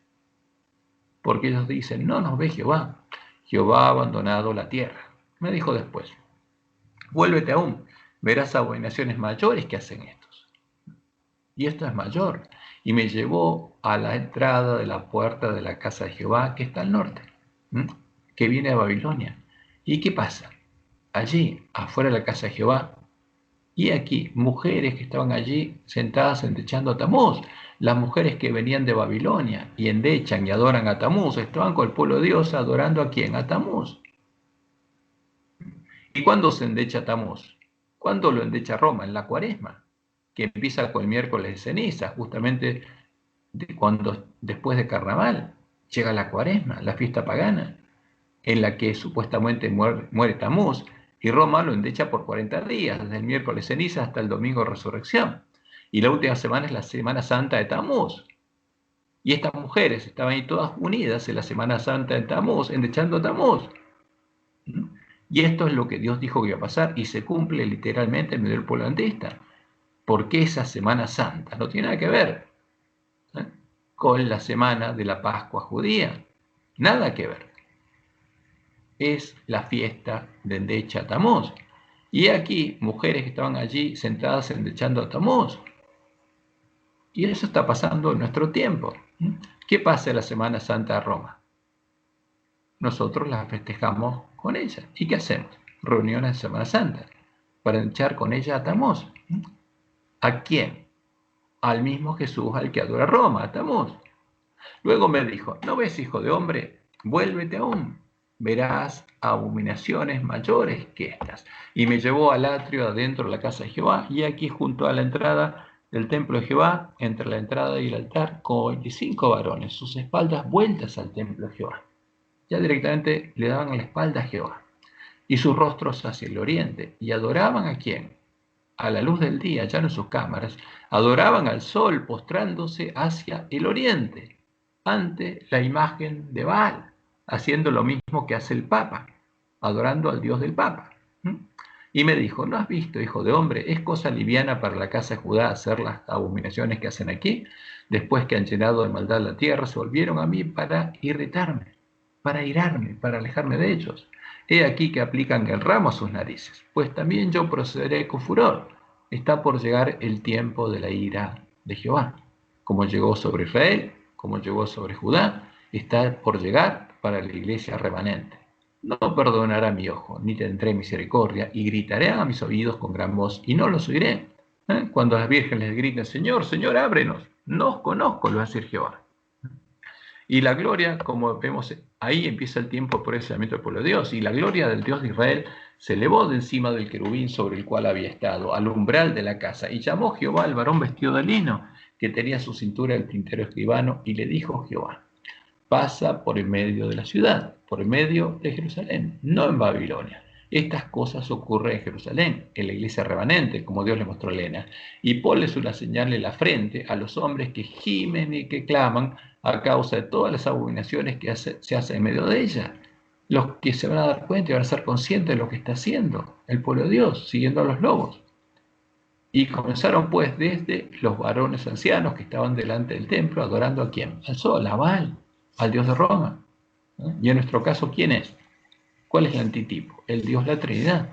Porque ellos dicen: no nos ve Jehová, Jehová ha abandonado la tierra. Me dijo después: vuélvete aún, verás abominaciones mayores que hacen estos. Y esto es mayor. Y me llevó a la entrada de la puerta de la casa de Jehová, que está al norte, que viene de Babilonia. ¿Y qué pasa? Allí, afuera de la casa de Jehová, y aquí, mujeres que estaban allí sentadas endechando a Tamuz. Las mujeres que venían de Babilonia y endechan y adoran a Tamuz, estaban con el pueblo de Dios adorando ¿a quién? A Tamuz. ¿Y cuándo se endecha Tamuz? ¿Cuándo lo endecha Roma? En la Cuaresma, que empieza con el miércoles de ceniza, justamente cuando después de Carnaval llega la Cuaresma, la fiesta pagana, en la que supuestamente muere Tamuz, Y Roma lo endecha por 40 días, desde el miércoles ceniza hasta el domingo de resurrección. Y la última semana es la Semana Santa de Tamuz. Y estas mujeres estaban ahí todas unidas en la Semana Santa de Tamuz, endechando a Tamuz. Y esto es lo que Dios dijo que iba a pasar y se cumple literalmente en medio del pueblo adventista. Porque esa Semana Santa no tiene nada que ver con la semana de la Pascua judía. Nada que ver. Es la fiesta de endecha a Tamuz. Y aquí, mujeres que estaban allí sentadas endechando a Tamuz. Y eso está pasando en nuestro tiempo. ¿Qué pasa en la Semana Santa de Roma? Nosotros la festejamos con ella. ¿Y qué hacemos? Reuniones de Semana Santa para endechar con ella a Tamuz. ¿A quién? Al mismo Jesús al que adora Roma, a Tamuz. Luego me dijo, ¿no ves, hijo de hombre? Vuélvete aún, verás abominaciones mayores que estas. Y me llevó al atrio adentro de la casa de Jehová, y aquí junto a la entrada del templo de Jehová, entre la entrada y el altar, con 25 varones, sus espaldas vueltas al templo de Jehová. Ya directamente le daban la espalda a Jehová, y sus rostros hacia el oriente, y adoraban ¿a quién? A la luz del día, ya no en sus cámaras, adoraban al sol postrándose hacia el oriente, ante la imagen de Baal, haciendo lo mismo que hace el Papa, adorando al Dios del Papa. Y me dijo, ¿no has visto, hijo de hombre? ¿Es cosa liviana para la casa de Judá hacer las abominaciones que hacen aquí? Después que han llenado de maldad la tierra, se volvieron a mí para irritarme, para irarme, para alejarme de ellos. He aquí que aplican el ramo a sus narices, pues también yo procederé con furor. Está por llegar el tiempo de la ira de Jehová. Como llegó sobre Israel, como llegó sobre Judá, está por llegar para la iglesia remanente. No perdonará mi ojo, ni tendré misericordia, y gritaré a mis oídos con gran voz, y no los oiré. Cuando las vírgenes les griten, Señor, Señor, ábrenos, no os conozco, lo va a decir Jehová. Y la gloria, como vemos, ahí empieza el tiempo por el procesamiento del pueblo de Dios. Y la gloria del Dios de Israel se elevó de encima del querubín sobre el cual había estado, al umbral de la casa. Y llamó Jehová al varón vestido de lino, que tenía su cintura el tintero escribano, y le dijo Jehová, pasa por el medio de la ciudad, por el medio de Jerusalén, no en Babilonia. Estas cosas ocurren en Jerusalén, en la iglesia remanente, como Dios le mostró a Elena, y ponles una señal en la frente a los hombres que gimen y que claman a causa de todas las abominaciones que se hacen en medio de ella. Los que se van a dar cuenta y van a ser conscientes de lo que está haciendo el pueblo de Dios, siguiendo a los lobos. Y comenzaron pues desde los varones ancianos que estaban delante del templo, adorando ¿a quién? Al sol, a Baal, al dios de Roma. Y en nuestro caso, ¿quién es? ¿Cuál es el antitipo? El Dios, la Trinidad.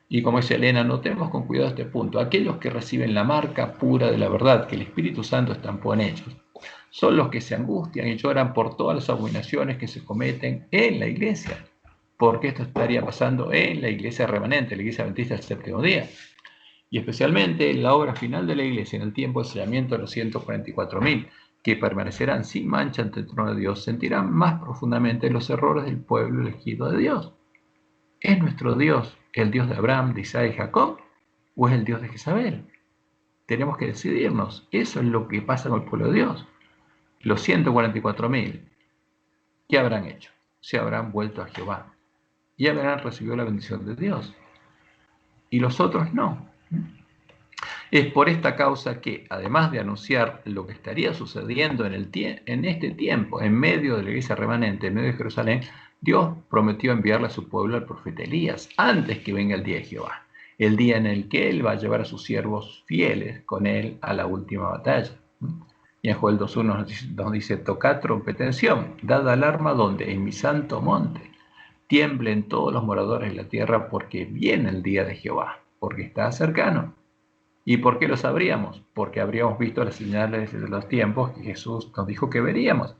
Y como dice Elena, notemos con cuidado este punto. Aquellos que reciben la marca pura de la verdad que el Espíritu Santo estampó en ellos, son los que se angustian y lloran por todas las abominaciones que se cometen en la iglesia, porque esto estaría pasando en la iglesia remanente, la iglesia adventista del séptimo día. Y especialmente en la obra final de la iglesia, en el tiempo del sellamiento de los 144.000, que permanecerán sin mancha ante el trono de Dios, sentirán más profundamente los errores del pueblo elegido de Dios. ¿Es nuestro Dios el Dios de Abraham, de Isaac y Jacob? ¿O es el Dios de Jezabel? Tenemos que decidirnos. Eso es lo que pasa con el pueblo de Dios. Los 144.000, ¿qué habrán hecho? Se habrán vuelto a Jehová y habrán recibido la bendición de Dios. Y los otros no. Es por esta causa que, además de anunciar lo que estaría sucediendo en este tiempo, en medio de la iglesia remanente, en medio de Jerusalén, Dios prometió enviarle a su pueblo al profeta Elías, antes que venga el día de Jehová, el día en el que él va a llevar a sus siervos fieles con él a la última batalla. Y en Joel 2.1 nos dice, tocad trompeta en Sión, dad alarma donde, en mi santo monte, tiemblen todos los moradores de la tierra, porque viene el día de Jehová, porque está cercano. ¿Y por qué lo sabríamos? Porque habríamos visto las señales de los tiempos que Jesús nos dijo que veríamos.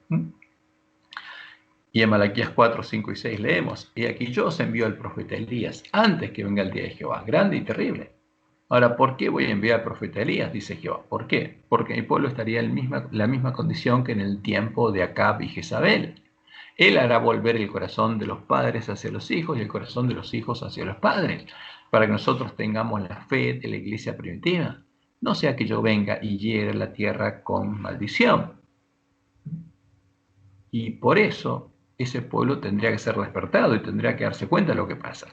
Y en Malaquías 4, 5 y 6 leemos, y aquí yo os envío al profeta Elías, antes que venga el día de Jehová, grande y terrible. Ahora, ¿por qué voy a enviar al profeta Elías? Dice Jehová. ¿Por qué? Porque mi pueblo estaría en la misma condición que en el tiempo de Acab y Jezabel. Él hará volver el corazón de los padres hacia los hijos y el corazón de los hijos hacia los padres, para que nosotros tengamos la fe de la iglesia primitiva. No sea que yo venga y hiera la tierra con maldición. Y por eso ese pueblo tendría que ser despertado y tendría que darse cuenta de lo que pasa.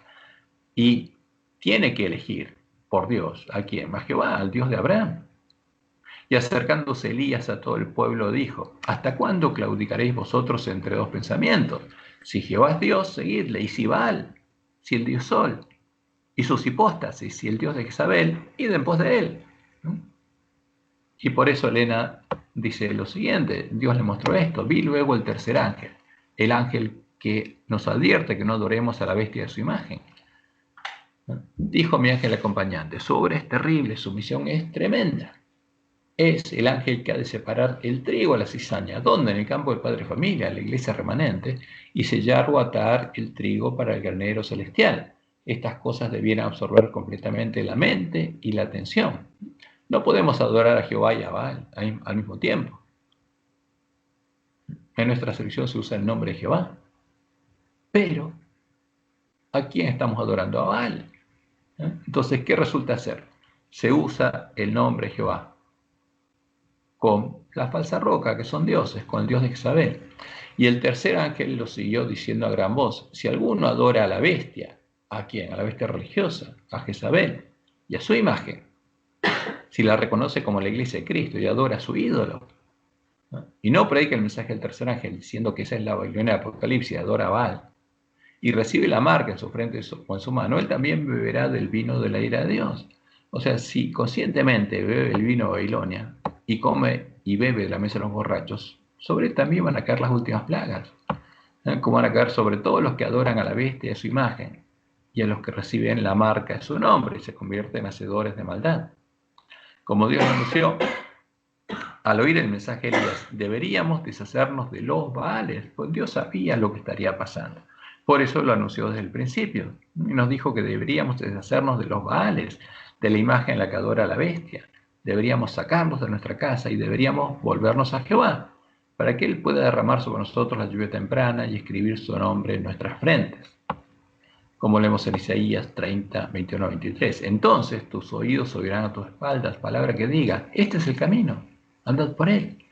Y tiene que elegir por Dios. ¿A quién? A Jehová, al Dios de Abraham. Y acercándose Elías a todo el pueblo dijo: ¿hasta cuándo claudicaréis vosotros entre dos pensamientos? Si Jehová es Dios, seguidle, y si Baal, si el dios Sol, y sus hipóstasis, si el dios de Jezabel, id en pos de él. Y por eso Elena dice lo siguiente: Dios le mostró esto. Vi luego el tercer ángel, el ángel que nos advierte que no adoremos a la bestia de su imagen. Dijo mi ángel acompañante: su obra es terrible, su misión es tremenda. Es el ángel que ha de separar el trigo a la cizaña. ¿Dónde? En el campo del Padre Familia, la iglesia remanente, y sellar o atar el trigo para el granero celestial. Estas cosas debieran absorber completamente la mente y la atención. No podemos adorar a Jehová y a Baal al mismo tiempo. En nuestra selección se usa el nombre de Jehová. Pero, ¿a quién estamos adorando? A Baal. Entonces, ¿qué resulta ser? Se usa el nombre de Jehová con la falsa roca, que son dioses, con el dios de Jezabel. Y el tercer ángel lo siguió diciendo a gran voz: si alguno adora a la bestia, ¿a quién? A la bestia religiosa, a Jezabel, y a su imagen. Si la reconoce como la iglesia de Cristo y adora a su ídolo, y no predica el mensaje del tercer ángel diciendo que esa es la Babilonia del Apocalipsis, adora a Baal, y recibe la marca en su frente o en su mano, él también beberá del vino de la ira de Dios. O sea, si conscientemente bebe el vino de Babilonia y come y bebe de la mesa de los borrachos, sobre él también van a caer las últimas plagas, como van a caer sobre todos los que adoran a la bestia y a su imagen, y a los que reciben la marca de su nombre y se convierten en hacedores de maldad. Como Dios anunció al oír el mensaje de Elías: deberíamos deshacernos de los Baales, pues Dios sabía lo que estaría pasando. Por eso lo anunció desde el principio. Y nos dijo que deberíamos deshacernos de los Baales, de la imagen en la que adora a la bestia. Deberíamos sacarlos de nuestra casa y deberíamos volvernos a Jehová, para que Él pueda derramar sobre nosotros la lluvia temprana y escribir su nombre en nuestras frentes. Como leemos en Isaías 30, 21, 23. Entonces tus oídos oirán a tus espaldas palabra que diga: este es el camino, andad por él.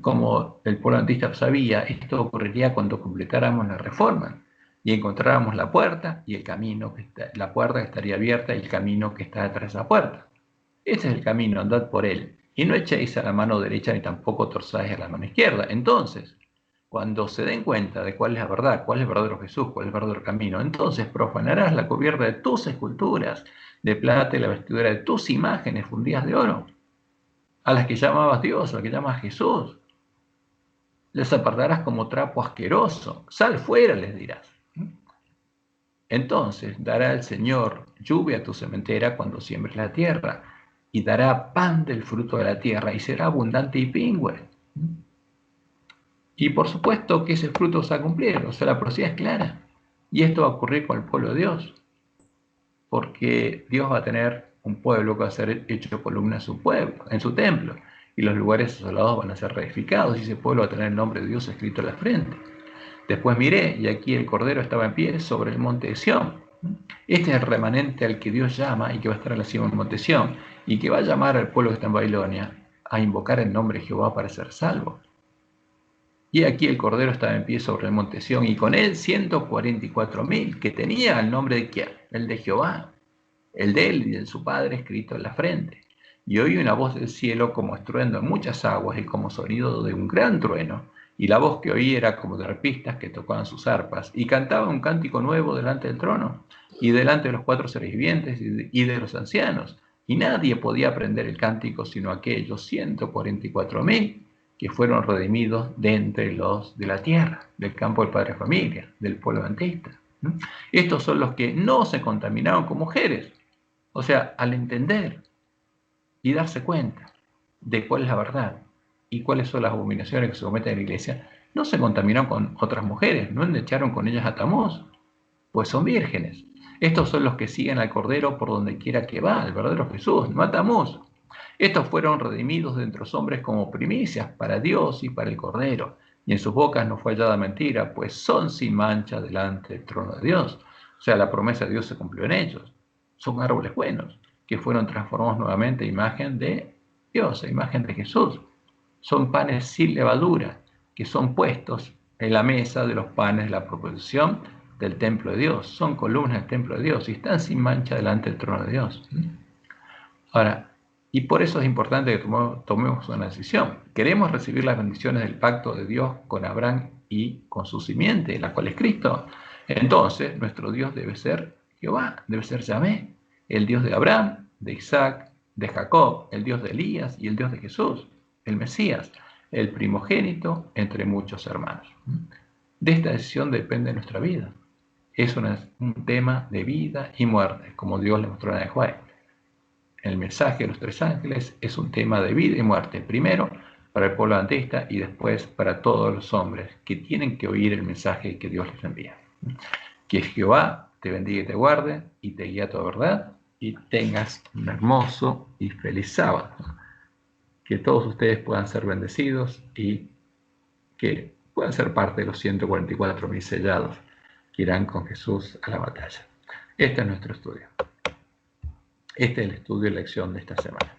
Como el pueblo antista sabía, esto ocurriría cuando completáramos la reforma y encontráramos la puerta y el camino, la puerta que estaría abierta y el camino que está detrás de esa puerta. Este es el camino, andad por él. Y no echéis a la mano derecha ni tampoco torzáis a la mano izquierda. Entonces, cuando se den cuenta de cuál es la verdad, cuál es el verdadero Jesús, cuál es el verdadero camino, entonces profanarás la cubierta de tus esculturas de plata y la vestidura de tus imágenes fundidas de oro, a las que llamabas Dios, a las que llamas Jesús. Les apartarás como trapo asqueroso. Sal fuera, les dirás. Entonces dará el Señor lluvia a tu sementera cuando siembres la tierra, y dará pan del fruto de la tierra, y será abundante y pingüe. Y por supuesto que ese fruto se va a cumplir, o sea, la profecía es clara. Y esto va a ocurrir con el pueblo de Dios, porque Dios va a tener un pueblo que va a ser hecho columna en su pueblo, en su templo, y los lugares asolados van a ser reedificados, y ese pueblo va a tener el nombre de Dios escrito en la frente. Después miré, y aquí el Cordero estaba en pie sobre el monte de Sión. Este es el remanente al que Dios llama y que va a estar en la cima del monte Sión, y que va a llamar al pueblo que está en Babilonia a invocar el nombre de Jehová para ser salvo. Y aquí el Cordero estaba en pie sobre el monte Sión, y con él 144.000, que tenía el nombre de ¿quién? El de Jehová, el de él y de su Padre escrito en la frente. Y oí una voz del cielo como estruendo en muchas aguas y como sonido de un gran trueno. Y la voz que oí era como de arpistas que tocaban sus arpas y cantaban un cántico nuevo delante del trono y delante de los 4 seres vivientes y de los ancianos. Y nadie podía aprender el cántico sino aquellos 144.000 que fueron redimidos de entre los de la tierra, del campo del Padre Familia, del pueblo adventista. Estos son los que no se contaminaron con mujeres. O sea, al entender y darse cuenta de cuál es la verdad y cuáles son las abominaciones que se cometen en la iglesia, no se contaminaron con otras mujeres, no echaron con ellas a Tamuz, pues son vírgenes. Estos son los que siguen al Cordero por donde quiera que va, el verdadero Jesús, no a Tamuz. Estos fueron redimidos de entre los hombres como primicias para Dios y para el Cordero, y en sus bocas no fue hallada mentira, pues son sin mancha delante del trono de Dios. O sea, la promesa de Dios se cumplió en ellos. Son árboles buenos, que fueron transformados nuevamente a imagen de Dios, a imagen de Jesús. Son panes sin levadura, que son puestos en la mesa de los panes de la proposición del templo de Dios, son columnas del templo de Dios y están sin mancha delante del trono de Dios. Ahora, y por eso es importante que tomemos una decisión. ¿Queremos recibir las bendiciones del pacto de Dios con Abraham y con su simiente, la cual es Cristo? Entonces, nuestro Dios debe ser Jehová, debe ser Yahvé, el Dios de Abraham, de Isaac, de Jacob, el Dios de Elías y el Dios de Jesús, el Mesías, el primogénito entre muchos hermanos. De esta decisión depende nuestra vida. Es un tema de vida y muerte, como Dios le mostró a Joel. El mensaje de los tres ángeles es un tema de vida y muerte, primero para el pueblo adventista y después para todos los hombres que tienen que oír el mensaje que Dios les envía. Que Jehová te bendiga y te guarde y te guíe a toda verdad y tengas un hermoso y feliz sábado. Que todos ustedes puedan ser bendecidos y que puedan ser parte de los 144.000 sellados que irán con Jesús a la batalla. Este es nuestro estudio. Este es el estudio y lección de esta semana.